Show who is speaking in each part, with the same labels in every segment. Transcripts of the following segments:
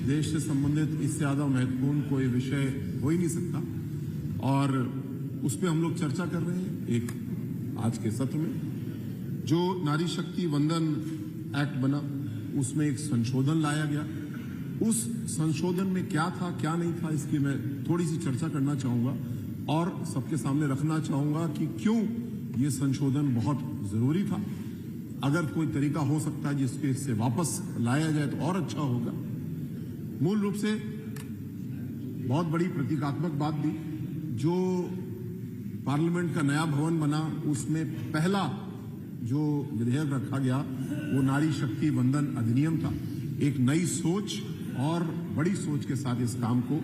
Speaker 1: देश से संबंधित इससे ज्यादा महत्वपूर्ण कोई विषय हो ही नहीं सकता और उस पर हम लोग चर्चा कर रहे हैं। एक आज के सत्र में जो नारी शक्ति वंदन एक्ट बना उसमें एक संशोधन लाया गया। उस संशोधन में क्या था क्या नहीं था इसकी मैं थोड़ी सी चर्चा करना चाहूंगा और सबके सामने रखना चाहूंगा कि क्यों ये संशोधन बहुत जरूरी था। अगर कोई तरीका हो सकता है जिसके इससे वापस लाया जाए तो और अच्छा होगा। मूल रूप से बहुत बड़ी प्रतीकात्मक बात भी, जो पार्लियामेंट का नया भवन बना उसमें पहला जो विधेयक रखा गया वो नारी शक्ति वंदन अधिनियम था। एक नई सोच और बड़ी सोच के साथ इस काम को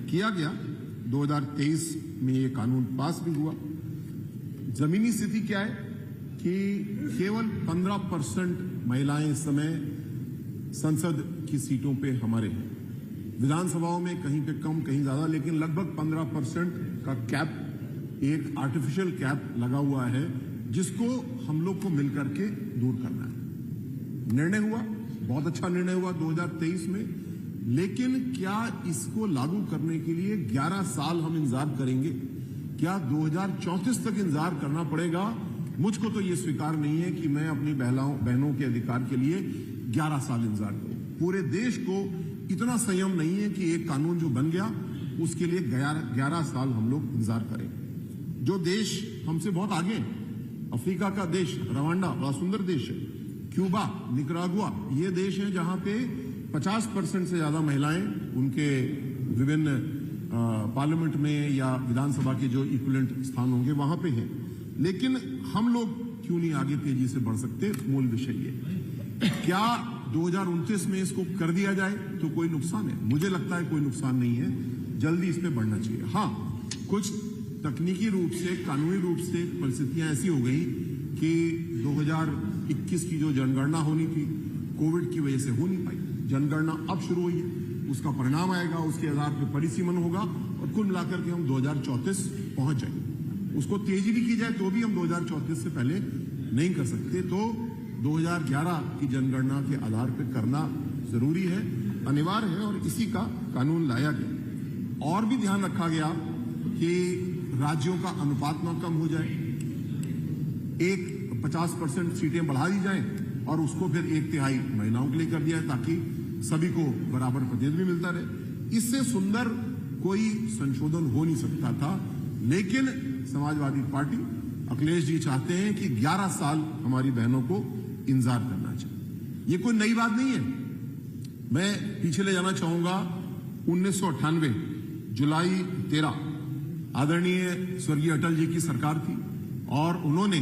Speaker 1: किया गया। 2023 में ये कानून पास भी हुआ। जमीनी स्थिति क्या है कि केवल 15% महिलाएं इस समय संसद की सीटों पे हमारे हैं। विधानसभाओं में कहीं पे कम कहीं ज्यादा, लेकिन लगभग 15% का कैप, एक आर्टिफिशियल कैप लगा हुआ है जिसको हम लोग को मिलकर के दूर करना है। निर्णय हुआ, बहुत अच्छा निर्णय हुआ 2023 में, लेकिन क्या इसको लागू करने के लिए 11 साल हम इंतजार करेंगे? क्या 2034 तक इंतजार करना पड़ेगा? मुझको तो ये स्वीकार नहीं है कि मैं अपनी बहनों के अधिकार के लिए 11 साल इंतजार करूं। पूरे देश को इतना संयम नहीं है कि एक कानून जो बन गया उसके लिए 11 साल हम लोग इंतजार करें। जो देश हमसे बहुत आगे, अफ्रीका का देश रवांडा बड़ा सुंदर देश है, क्यूबा, निकरागुआ, ये देश है जहां पे 50% से ज्यादा महिलाएं उनके विभिन्न पार्लियामेंट में या विधानसभा के जो इक्विवेलेंट स्थान होंगे वहां पे हैं। लेकिन हम लोग क्यों नहीं आगे तेजी से बढ़ सकते? मूल विषय ये, क्या 2029 में इसको कर दिया जाए तो कोई नुकसान है? मुझे लगता है कोई नुकसान नहीं है, जल्दी इस पे बढ़ना चाहिए। हाँ, कुछ तकनीकी रूप से, कानूनी रूप से परिस्थितियां ऐसी हो गई कि 2021 की जो जनगणना होनी थी कोविड की वजह से हो नहीं पाई। जनगणना अब शुरू हुई है, उसका परिणाम आएगा, उसके आधार पर परिसीमन होगा और कुल मिलाकर के हम 2034 पहुंच जाएंगे। उसको तेजी भी की जाए तो भी हम 2034 से पहले नहीं कर सकते। तो 2011 की जनगणना के आधार पर करना जरूरी है, अनिवार्य है और इसी का कानून लाया गया। और भी ध्यान रखा गया कि राज्यों का अनुपात न कम हो जाए, 50% सीटें बढ़ा दी जाएं और उसको फिर 1/3 महिलाओं के लिए कर दिया ताकि सभी को बराबर प्रतिनिधित्व भी मिलता रहे। इससे सुंदर कोई संशोधन हो नहीं सकता था, लेकिन समाजवादी पार्टी, अखिलेश जी चाहते हैं कि 11 साल हमारी बहनों को इंतजार करना चाहिए। ये कोई नई बात नहीं है। मैं पीछे ले जाना चाहूंगा 1998 जुलाई 13 आदरणीय स्वर्गीय अटल जी की सरकार थी और उन्होंने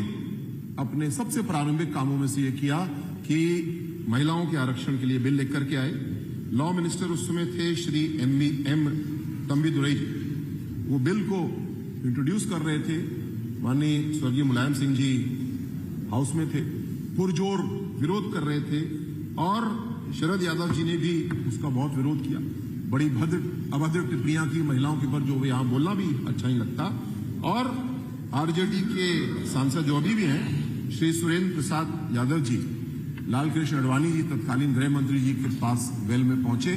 Speaker 1: अपने सबसे प्रारंभिक कामों में से यह किया कि महिलाओं के आरक्षण के लिए बिल लेकर के आए। लॉ मिनिस्टर उस समय थे श्री एम तंबीदुरई जी। वो बिल को इंट्रोड्यूस कर रहे थे, माननीय स्वर्गीय मुलायम सिंह जी हाउस में थे, पुरजोर विरोध कर रहे थे और शरद यादव जी ने भी उसका बहुत विरोध किया। बड़ी अभद्र टिप्पणियां की महिलाओं के ऊपर, जो यहां बोलना भी अच्छा नहीं लगता। और आरजेडी के सांसद जो अभी भी हैं श्री सुरेंद्र प्रसाद यादव जी, लाल कृष्ण आडवाणी जी तत्कालीन गृह मंत्री जी के पास वेल में पहुंचे,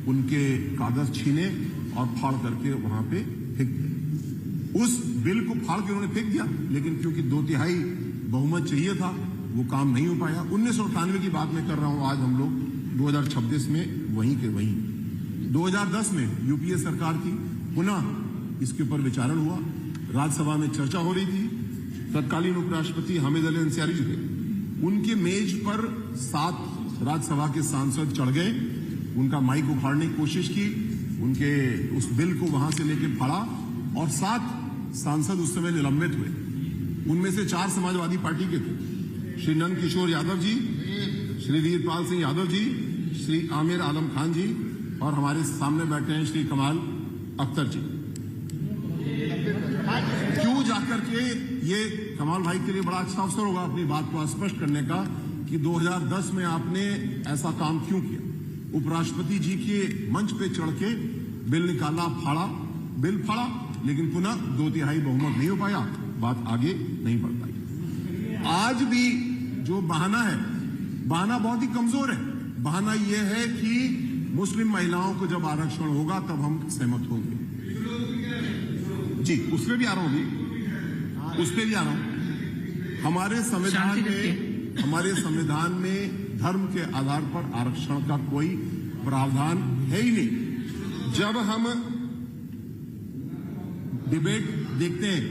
Speaker 1: उनके कागज छीने और फाड़ करके वहां पे फेंक दिए। उस बिल को फाड़ के उन्होंने फेंक दिया, लेकिन क्योंकि 2/3 बहुमत चाहिए था वो काम नहीं हो पाया। 1998 की बात मैं कर रहा हूं, आज हम लोग 2026 में वहीं के वहीं। 2010 में यूपीए सरकार थी, पुनः इसके ऊपर विचारण हुआ, राज्यसभा में चर्चा हो रही थी। तत्कालीन उपराष्ट्रपति हामिद अली अंसारी जी थे, उनके मेज पर 7 राज्यसभा के सांसद चढ़ गए, उनका माइक उखाड़ने की कोशिश की, उनके उस बिल को वहां से लेकर फाड़ा और 7 सांसद उस समय निलंबित हुए। उनमें से 4 समाजवादी पार्टी के थे, श्री नंद किशोर यादव जी, श्री वीरपाल सिंह यादव जी, श्री आमिर आलम खान जी और हमारे सामने बैठे हैं श्री कमाल अख्तर जी। क्यों जाकर के ये कमाल भाई के लिए बड़ा अच्छा अवसर होगा अपनी बात को स्पष्ट करने का कि 2010 में आपने ऐसा काम क्यों किया। उपराष्ट्रपति जी के मंच पे चढ़ के बिल निकाला, फाड़ा, बिल फाड़ा, लेकिन पुनः 2/3 बहुमत नहीं हो पाया, बात आगे नहीं बढ़ पाई। आज भी जो बहाना है, बहाना बहुत ही कमजोर है। बहाना यह है कि मुस्लिम महिलाओं को जब आरक्षण होगा तब हम सहमत होंगे। जी, उस पर भी आ रहा हूं, उस पर भी आ रहा हूं। हमारे संविधान में धर्म के आधार पर आरक्षण का कोई प्रावधान है ही नहीं। जब हम डिबेट देखते हैं,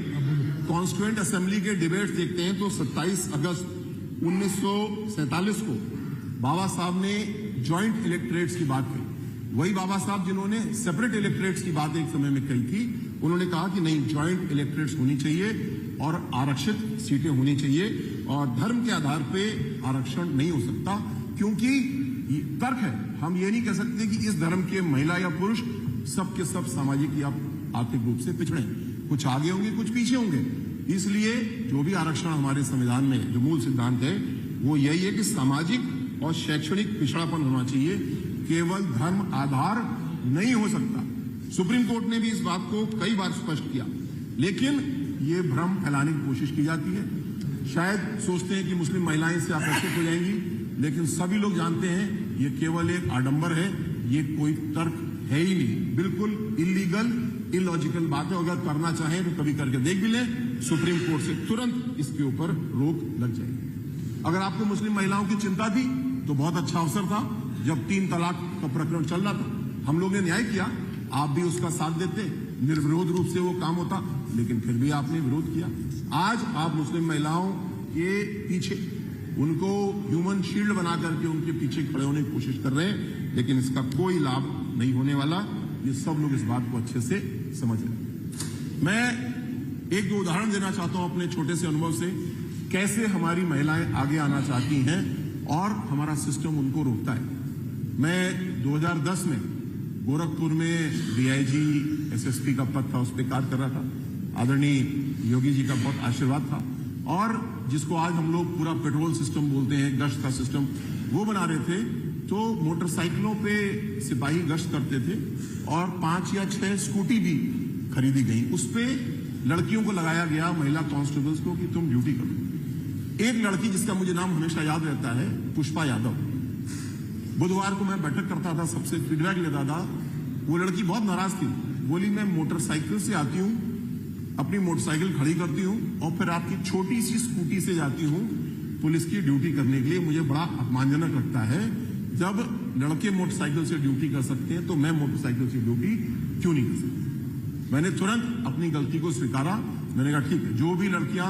Speaker 1: कॉन्स्टिट्यूएंट असेंबली के डिबेट देखते हैं, तो 27 अगस्त 1947 को बाबा साहब ने जॉइंट इलेक्टोरेट्स की बात कही। वही बाबा साहब जिन्होंने सेपरेट इलेक्टोरेट्स की बात एक समय में कही थी, उन्होंने कहा कि नहीं, जॉइंट इलेक्टोरेट्स होनी चाहिए और आरक्षित सीटें होनी चाहिए और धर्म के आधार पे आरक्षण नहीं हो सकता, क्योंकि तर्क है, हम ये नहीं कह सकते कि इस धर्म के महिला या पुरुष सब के सब सामाजिक या आर्थिक रूप से पिछड़े, कुछ आगे होंगे कुछ पीछे होंगे। इसलिए जो भी आरक्षण हमारे संविधान में जो मूल सिद्धांत है वो यही है कि सामाजिक और शैक्षणिक पिछड़ापन होना चाहिए, केवल धर्म आधार नहीं हो सकता। सुप्रीम कोर्ट ने भी इस बात को कई बार स्पष्ट किया, लेकिन ये भ्रम फैलाने की कोशिश की जाती है। शायद सोचते हैं कि मुस्लिम महिलाएं इससे आकर्षित हो जाएंगी, लेकिन सभी लोग जानते हैं ये केवल एक आडंबर है, ये कोई तर्क है ही नहीं, बिल्कुल इलीगल इलॉजिकल बात है। अगर करना चाहें तो कभी करके देख भी लें, सुप्रीम कोर्ट से तुरंत इसके ऊपर रोक लग जाएगी। अगर आपको मुस्लिम महिलाओं की चिंता थी तो बहुत अच्छा अवसर था, जब 3 तलाक का प्रकरण चल रहा था, हम लोग ने न्याय किया, आप भी उसका साथ देते, निर्विरोध रूप से वो काम होता, लेकिन फिर भी आपने विरोध किया। आज आप मुस्लिम महिलाओं के पीछे, उनको ह्यूमन शील्ड बना करके उनके पीछे खड़े होने की कोशिश कर रहे हैं, लेकिन इसका कोई लाभ नहीं होने वाला। ये सब लोग इस बात को अच्छे से समझ रहे हैं। मैं एक दो उदाहरण देना चाहता हूं अपने छोटे से अनुभव से, कैसे हमारी महिलाएं आगे आना चाहती हैं और हमारा सिस्टम उनको रोकता है। मैं 2010 में गोरखपुर में डीआईजी एसएसपी का पद था, उस पर कार्य कर रहा था। आदरणीय योगी जी का बहुत आशीर्वाद था, और जिसको आज हम लोग पूरा पेट्रोल सिस्टम बोलते हैं, गश्त का सिस्टम, वो बना रहे थे। तो मोटरसाइकिलों पे सिपाही गश्त करते थे और 5 या 6 स्कूटी भी खरीदी गई। उस पे लड़कियों को लगाया गया, महिला कांस्टेबल्स को, कि तुम ड्यूटी करो। एक लड़की जिसका मुझे नाम हमेशा याद रहता है, पुष्पा यादव, बुधवार को मैं बैठक करता था, सबसे फीडबैक लेता था। वो लड़की बहुत नाराज थी, बोली मैं मोटरसाइकिल से आती हूँ, अपनी मोटरसाइकिल खड़ी करती हूँ और फिर आपकी छोटी सी स्कूटी से जाती हूँ पुलिस की ड्यूटी करने के लिए। मुझे बड़ा अपमानजनक लगता है, जब लड़के मोटरसाइकिल से ड्यूटी कर सकते हैं तो मैं मोटरसाइकिल से ड्यूटी क्यों नहीं कर सकता। मैंने तुरंत अपनी गलती को स्वीकारा। मैंने कहा ठीक है, जो भी लड़कियां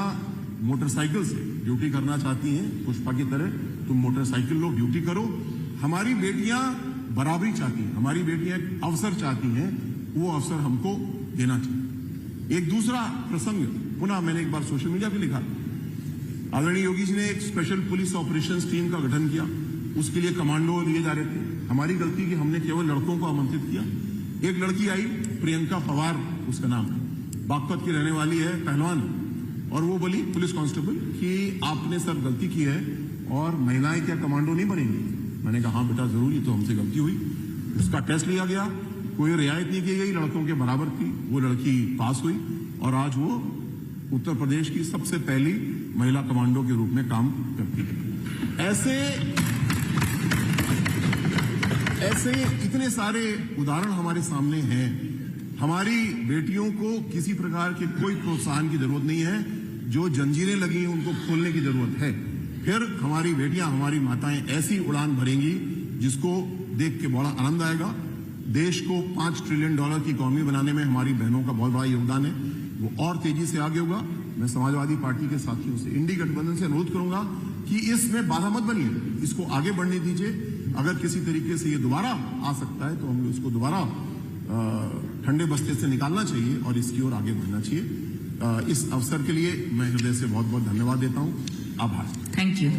Speaker 1: मोटरसाइकिल से ड्यूटी करना चाहती हैं, पुष्पा की तरह तुम मोटरसाइकिल लो, ड्यूटी करो। हमारी बेटियां बराबरी चाहती हैं, हमारी बेटियां अवसर चाहती हैं, वो अवसर हमको देना चाहिए। एक दूसरा प्रसंग पुनः मैंने एक बार सोशल मीडिया पे लिखा, आदरणीय योगी जी ने एक स्पेशल पुलिस ऑपरेशंस टीम का गठन किया, उसके लिए कमांडो लिए जा रहे थे। हमारी गलती कि हमने केवल लड़कों को आमंत्रित किया। एक लड़की आई, प्रियंका पवार उसका नाम है, बागपत की रहने वाली है, पहलवान, और वो बोली पुलिस कांस्टेबल कि आपने सर गलती की है और महिलाएं क्या कमांडो नहीं बनेंगी। मैंने कहा हाँ बेटा जरूर, ये तो हमसे गलती हुई। उसका टेस्ट लिया गया, कोई रियायत नहीं की गई, लड़कों के बराबर थी, वो लड़की पास हुई और आज वो उत्तर प्रदेश की सबसे पहली महिला कमांडो के रूप में काम करती है। ऐसे इतने सारे उदाहरण हमारे सामने हैं। हमारी बेटियों को किसी प्रकार के कोई प्रोत्साहन की जरूरत नहीं है, जो जंजीरें लगी हैं उनको खोलने की जरूरत है। फिर हमारी बेटियां, हमारी माताएं ऐसी उड़ान भरेंगी जिसको देख के बड़ा आनंद आएगा। देश को $5 ट्रिलियन की इकोनॉमी बनाने में हमारी बहनों का बहुत बड़ा योगदान है, वो और तेजी से आगे होगा। मैं समाजवादी पार्टी के साथियों से, इंडी गठबंधन से अनुरोध करूंगा कि इसमें बाधा मत बनिए, इसको आगे बढ़ने दीजिए। अगर किसी तरीके से ये दोबारा आ सकता है तो हम इसको दोबारा ठंडे बस्ते से निकालना चाहिए और इसकी ओर आगे बढ़ना चाहिए। इस अवसर के लिए मैं हृदय से बहुत बहुत धन्यवाद देता हूं। आभार।
Speaker 2: Thank you.